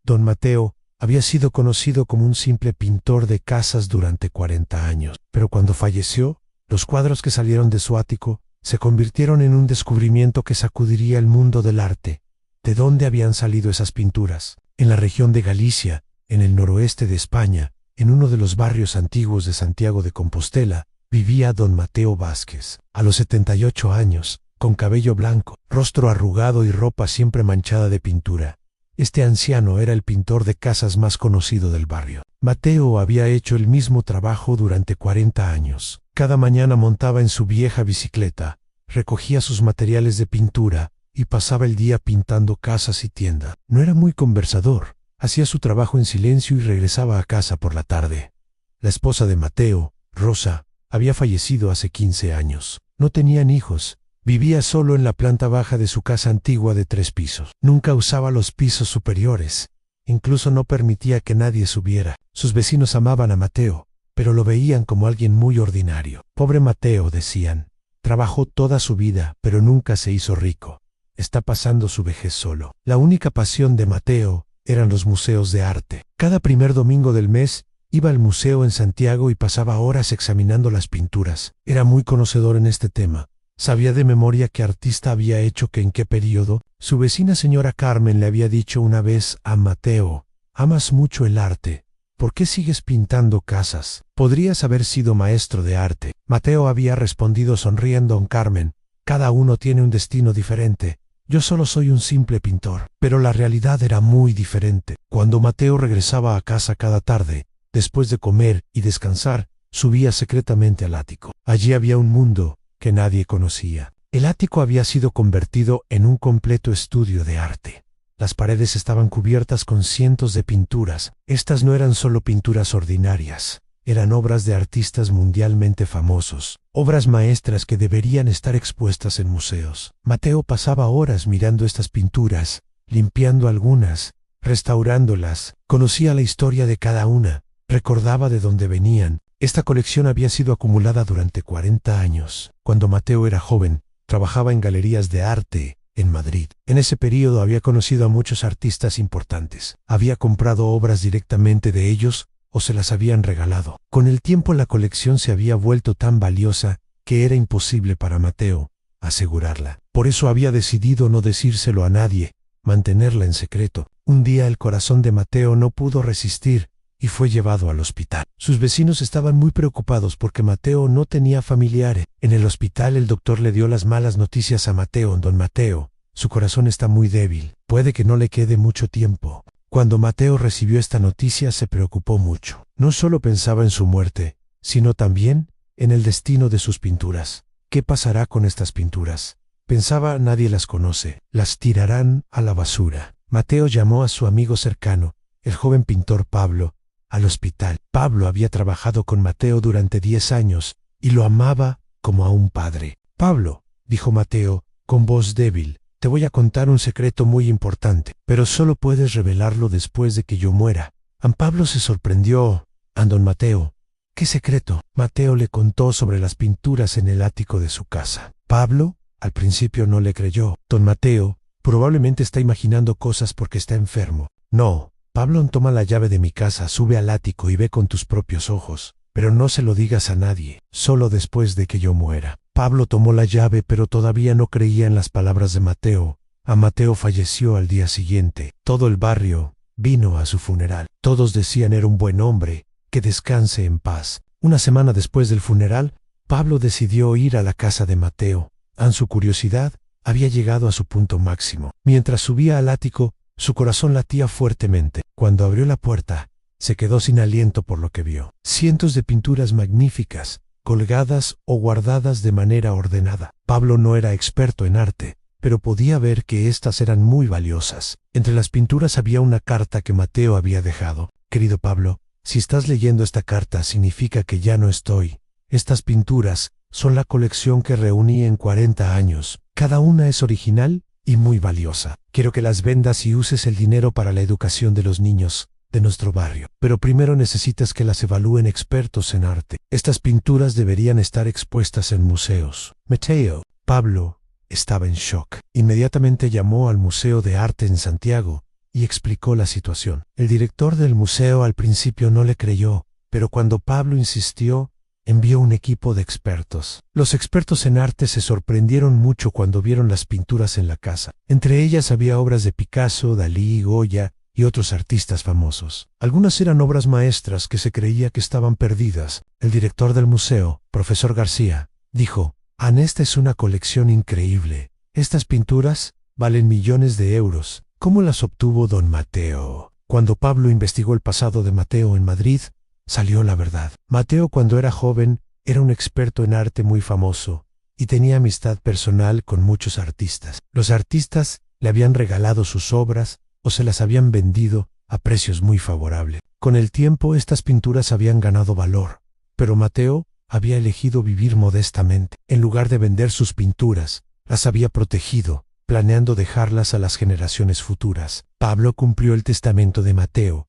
Don Mateo había sido conocido como un simple pintor de casas durante 40 años, pero cuando falleció, los cuadros que salieron de su ático se convirtieron en un descubrimiento que sacudiría el mundo del arte. ¿De dónde habían salido esas pinturas? En la región de Galicia, en el noroeste de España, en uno de los barrios antiguos de Santiago de Compostela, vivía don Mateo Vázquez. A los 78 años, con cabello blanco, rostro arrugado y ropa siempre manchada de pintura, este anciano era el pintor de casas más conocido del barrio. Mateo había hecho el mismo trabajo durante 40 años. Cada mañana montaba en su vieja bicicleta, recogía sus materiales de pintura y pasaba el día pintando casas y tiendas. No era muy conversador, hacía su trabajo en silencio y regresaba a casa por la tarde. La esposa de Mateo, Rosa, había fallecido hace 15 años. No tenían hijos. Vivía solo en la planta baja de su casa antigua de 3 pisos. Nunca usaba los pisos superiores. Incluso no permitía que nadie subiera. Sus vecinos amaban a Mateo, pero lo veían como alguien muy ordinario. Pobre Mateo, decían. Trabajó toda su vida, pero nunca se hizo rico. Está pasando su vejez solo. La única pasión de Mateo eran los museos de arte. Cada primer domingo del mes iba al museo en Santiago y pasaba horas examinando las pinturas. Era muy conocedor en este tema. Sabía de memoria qué artista había hecho qué en qué período. Su vecina señora Carmen le había dicho una vez a Mateo: «Amas mucho el arte. ¿Por qué sigues pintando casas? Podrías haber sido maestro de arte». Mateo había respondido sonriendo: «Don Carmen, cada uno tiene un destino diferente. Yo solo soy un simple pintor». Pero la realidad era muy diferente. Cuando Mateo regresaba a casa cada tarde, después de comer y descansar, subía secretamente al ático. Allí había un mundo que nadie conocía. El ático había sido convertido en un completo estudio de arte. Las paredes estaban cubiertas con cientos de pinturas. Estas no eran solo pinturas ordinarias, eran obras de artistas mundialmente famosos, obras maestras que deberían estar expuestas en museos. Mateo pasaba horas mirando estas pinturas, limpiando algunas, restaurándolas, conocía la historia de cada una, recordaba de dónde venían. Esta colección había sido acumulada durante 40 años. Cuando Mateo era joven, trabajaba en galerías de arte en Madrid. En ese período había conocido a muchos artistas importantes. Había comprado obras directamente de ellos o se las habían regalado. Con el tiempo la colección se había vuelto tan valiosa que era imposible para Mateo asegurarla. Por eso había decidido no decírselo a nadie, mantenerla en secreto. Un día el corazón de Mateo no pudo resistir y fue llevado al hospital. Sus vecinos estaban muy preocupados porque Mateo no tenía familiares. En el hospital el doctor le dio las malas noticias a Mateo: «Don Mateo, su corazón está muy débil. Puede que no le quede mucho tiempo». Cuando Mateo recibió esta noticia se preocupó mucho. No solo pensaba en su muerte, sino también en el destino de sus pinturas. ¿Qué pasará con estas pinturas? Pensaba: nadie las conoce. Las tirarán a la basura. Mateo llamó a su amigo cercano, el joven pintor Pablo, al hospital. Pablo había trabajado con Mateo durante 10 años y lo amaba como a un padre. «Pablo», dijo Mateo, con voz débil, «te voy a contar un secreto muy importante, pero solo puedes revelarlo después de que yo muera». Pablo se sorprendió. «Don Mateo, ¿qué secreto?». Mateo le contó sobre las pinturas en el ático de su casa. Pablo, al principio, no le creyó. «Don Mateo probablemente está imaginando cosas porque está enfermo». «No. Pablo, toma la llave de mi casa, sube al ático y ve con tus propios ojos, pero no se lo digas a nadie, solo después de que yo muera». Pablo tomó la llave, pero todavía no creía en las palabras de Mateo. Mateo falleció al día siguiente. Todo el barrio vino a su funeral. Todos decían: «Era un buen hombre, que descanse en paz». Una semana después del funeral, Pablo decidió ir a la casa de Mateo. Su curiosidad había llegado a su punto máximo. Mientras subía al ático, su corazón latía fuertemente. Cuando abrió la puerta, se quedó sin aliento por lo que vio. Cientos de pinturas magníficas, colgadas o guardadas de manera ordenada. Pablo no era experto en arte, pero podía ver que estas eran muy valiosas. Entre las pinturas había una carta que Mateo había dejado. «Querido Pablo, si estás leyendo esta carta significa que ya no estoy. Estas pinturas son la colección que reuní en 40 años. Cada una es original y muy valiosa. Quiero que las vendas y uses el dinero para la educación de los niños de nuestro barrio. Pero primero necesitas que las evalúen expertos en arte. Estas pinturas deberían estar expuestas en museos». Mateo. Pablo estaba en shock. Inmediatamente llamó al Museo de Arte en Santiago y explicó la situación. El director del museo al principio no le creyó, pero cuando Pablo insistió, envió un equipo de expertos. Los expertos en arte se sorprendieron mucho cuando vieron las pinturas en la casa. Entre ellas había obras de Picasso, Dalí, Goya y otros artistas famosos. Algunas eran obras maestras que se creía que estaban perdidas. El director del museo, profesor García, dijo: esta es una colección increíble. Estas pinturas valen millones de euros. ¿Cómo las obtuvo don Mateo? Cuando Pablo investigó el pasado de Mateo en Madrid, salió la verdad. Mateo, cuando era joven, era un experto en arte muy famoso y tenía amistad personal con muchos artistas. Los artistas le habían regalado sus obras o se las habían vendido a precios muy favorables. Con el tiempo estas pinturas habían ganado valor, pero Mateo había elegido vivir modestamente. En lugar de vender sus pinturas, las había protegido, planeando dejarlas a las generaciones futuras. Pablo cumplió el testamento de Mateo.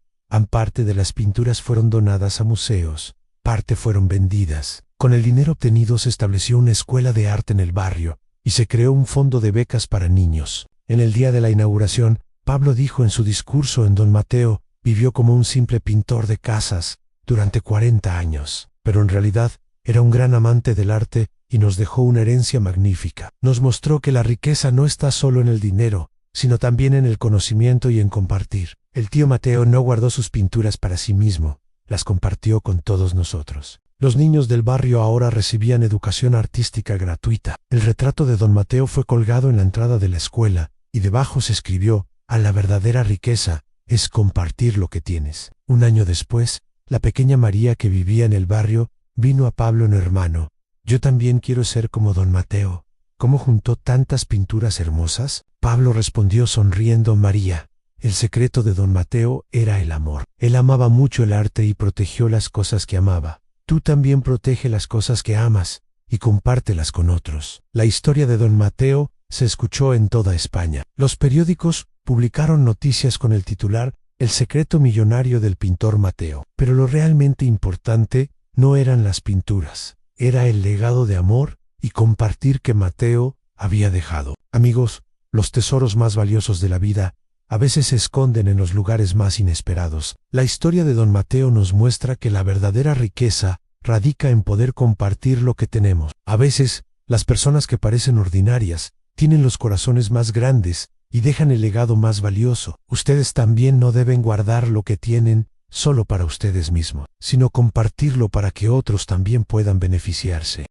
Parte de las pinturas fueron donadas a museos, parte fueron vendidas. Con el dinero obtenido se estableció una escuela de arte en el barrio y se creó un fondo de becas para niños. En el día de la inauguración, Pablo dijo en su discurso en Don Mateo vivió como un simple pintor de casas durante 40 años, pero en realidad era un gran amante del arte y nos dejó una herencia magnífica. Nos mostró que la riqueza no está solo en el dinero, sino también en el conocimiento y en compartir. El tío Mateo no guardó sus pinturas para sí mismo, las compartió con todos nosotros. Los niños del barrio ahora recibían educación artística gratuita. El retrato de don Mateo fue colgado en la entrada de la escuela y debajo se escribió: la verdadera riqueza es compartir lo que tienes. Un año después, la pequeña María, que vivía en el barrio, vino a Pablo: hermano, yo también quiero ser como don Mateo. ¿Cómo juntó tantas pinturas hermosas? Pablo respondió sonriendo: María, el secreto de don Mateo era el amor. Él amaba mucho el arte y protegió las cosas que amaba. Tú también protege las cosas que amas y compártelas con otros. La historia de don Mateo se escuchó en toda España. Los periódicos publicaron noticias con el titular: El secreto millonario del pintor Mateo. Pero lo realmente importante no eran las pinturas, era el legado de amor y compartir que Mateo había dejado. Amigos, los tesoros más valiosos de la vida a veces se esconden en los lugares más inesperados. La historia de don Mateo nos muestra que la verdadera riqueza radica en poder compartir lo que tenemos. A veces, las personas que parecen ordinarias tienen los corazones más grandes y dejan el legado más valioso. Ustedes también no deben guardar lo que tienen solo para ustedes mismos, sino compartirlo para que otros también puedan beneficiarse.